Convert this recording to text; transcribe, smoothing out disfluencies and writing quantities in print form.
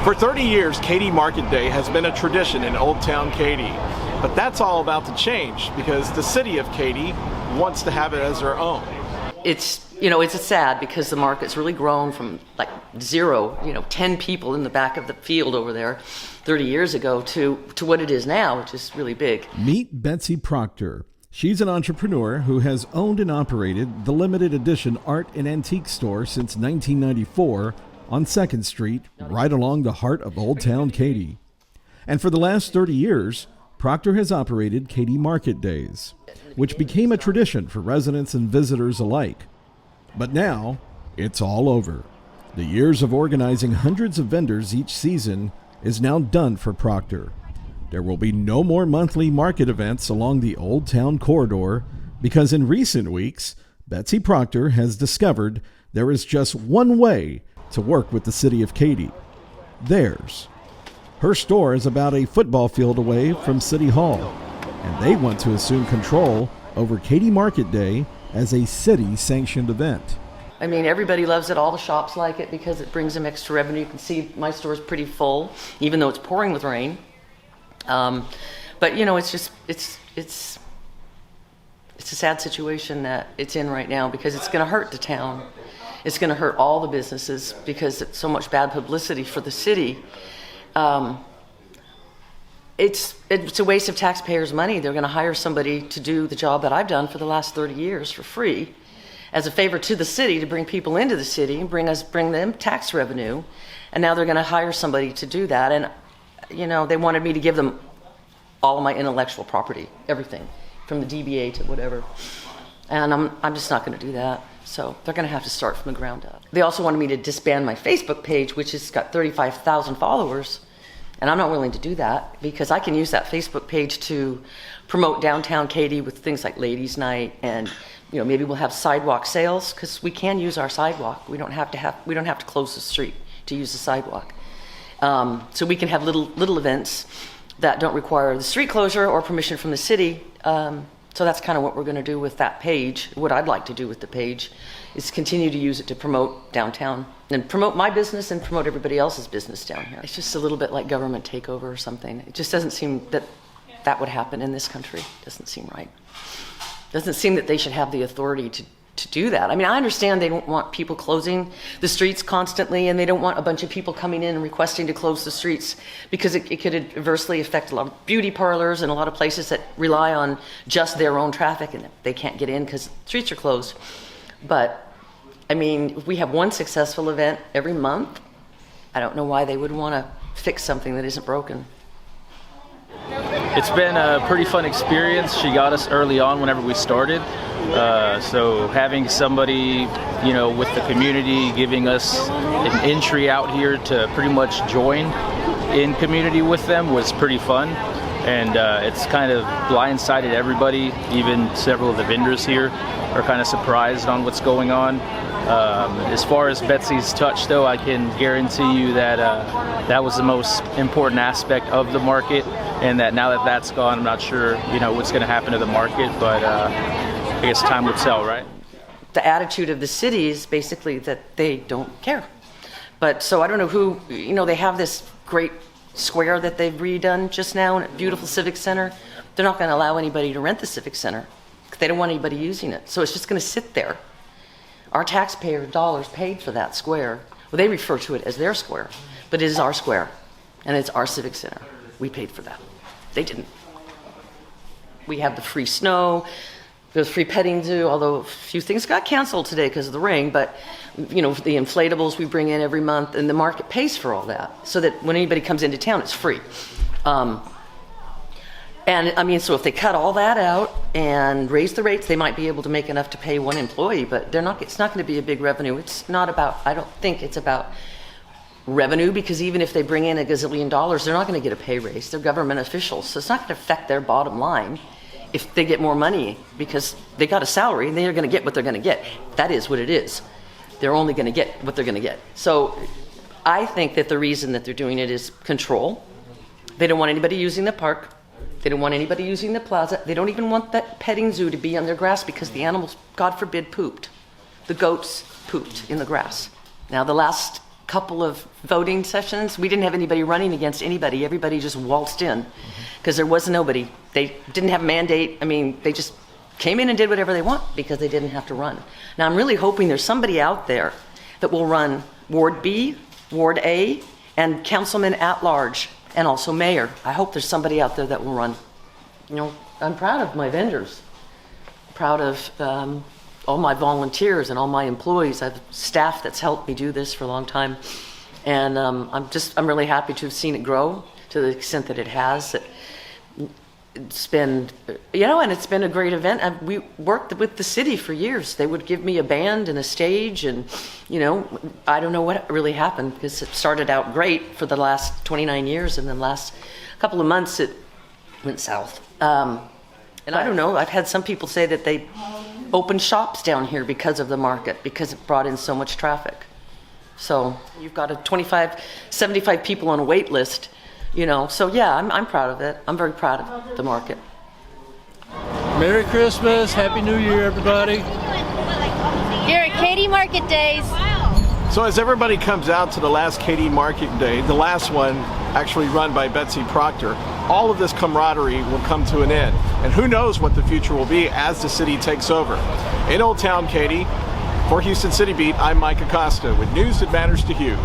For 30 years, Katy Market Day has been a tradition in Old Town Katy. But that's all about to change because the City of Katy wants to have it as their own. It's sad because the market's really grown from like zero, 10 people in the back of the field over there 30 years ago to what it is now, which is really big. Meet Betsy Proctor. She's an entrepreneur who has owned and operated the limited edition art and antique store since 1994 on 2nd Street, right along the heart of Old Town Katy. And for the last 30 years, Proctor has operated Katy Market Days, which became a tradition for residents and visitors alike. But now, it's all over. The years of organizing hundreds of vendors each season is now done for Proctor. There will be no more monthly market events along the Old Town corridor because in recent weeks, Betsy Proctor has discovered there is just one way to work with the City of Katy. Theirs. Her store is about a football field away from City Hall, and they want to assume control over Katy Market Day as a city-sanctioned event. I mean, everybody loves it. All the shops like it because it brings them extra revenue. You can see my store is pretty full, even though it's pouring with rain. But it's a sad situation that it's in right now because it's going to hurt the town. It's going to hurt all the businesses because it's so much bad publicity for the city. It's a waste of taxpayers' money. They're going to hire somebody to do the job that I've done for the last 30 years for free as a favor to the city to bring people into the city and bring them tax revenue. And now they're going to hire somebody to do that. And, they wanted me to give them all of my intellectual property, everything, from the DBA to whatever. And I'm just not going to do that. So they're going to have to start from the ground up. They also wanted me to disband my Facebook page, which has got 35,000 followers. And I'm not willing to do that because I can use that Facebook page to promote downtown Katy with things like Ladies' Night and maybe we'll have sidewalk sales because we can use our sidewalk. We don't have to close the street to use the sidewalk. So we can have little events that don't require the street closure or permission from the city. So that's kind of what we're going to do with that page. What I'd like to do with the page is continue to use it to promote downtown and promote my business and promote everybody else's business down here. It's just a little bit like government takeover or something. It just doesn't seem that would happen in this country. It doesn't seem right. It doesn't seem that they should have the authority to do that. I mean, I understand they don't want people closing the streets constantly and they don't want a bunch of people coming in and requesting to close the streets because it could adversely affect a lot of beauty parlors and a lot of places that rely on just their own traffic and they can't get in because the streets are closed. But, I mean, if we have one successful event every month, I don't know why they would want to fix something that isn't broken. It's been a pretty fun experience. She got us early on whenever we started. So having somebody, with the community giving us an entry out here to pretty much join in community with them was pretty fun. And it's kind of blindsided everybody. Even several of the vendors here are kind of surprised on what's going on. As far as Betsy's touch, though, I can guarantee you that that was the most important aspect of the market, and that now that that's gone, I'm not sure, what's going to happen to the market, but I guess time will tell, right? The attitude of the city is basically that they don't care. But so I don't know who, they have this great square that they've redone just now in a beautiful civic center. They're not going to allow anybody to rent the civic center. They don't want anybody using it. So it's just going to sit there. Our taxpayer dollars paid for that square. Well, they refer to it as their square, but it is our square, and it's our civic center. We paid for that. They didn't. We have the free snow, there's free petting zoo, although a few things got canceled today because of the rain, but the inflatables we bring in every month, and the market pays for all that, so that when anybody comes into town, it's free. And I mean, so if they cut all that out and raise the rates, they might be able to make enough to pay one employee, but it's not going to be a big revenue. It's not about, I don't think it's about revenue, because even if they bring in $1 gazillion, they're not going to get a pay raise. They're government officials, so it's not going to affect their bottom line if they get more money because they got a salary and they're going to get what they're going to get. That is what it is. They're only going to get what they're going to get. So I think that the reason that they're doing it is control. They don't want anybody using the park. They don't want anybody using the plaza. They don't even want that petting zoo to be on their grass because the animals, God forbid, pooped. The goats pooped in the grass. Now, the last couple of voting sessions, we didn't have anybody running against anybody. Everybody just waltzed in because there was nobody. They didn't have a mandate. I mean, they just came in and did whatever they want because they didn't have to run. Now, I'm really hoping there's somebody out there that will run Ward B, Ward A, and councilman at large, and also mayor. I hope there's somebody out there that will run. You know, I'm proud of my vendors, proud of all my volunteers and all my employees. I have staff that's helped me do this for a long time, and I'm really happy to have seen it grow to the extent that it has. It's been, you know, and it's been a great event. We worked with the city for years. They would give me a band and a stage, and, you know, I don't know what really happened because it started out great for the last 29 years, and then last couple of months it went south. And I don't know, I've had some people say that they opened shops down here because of the market, because it brought in so much traffic. So you've got 75 people on a wait list. You know, so yeah, I'm proud of it. I'm very proud of the market. Merry Christmas, Happy New Year, everybody. Here at Katy Market Days. So as everybody comes out to the last Katy Market Day, the last one actually run by Betsy Proctor, all of this camaraderie will come to an end. And who knows what the future will be as the city takes over. In Old Town Katy, for Houston City Beat, I'm Mike Acosta with news that matters to you.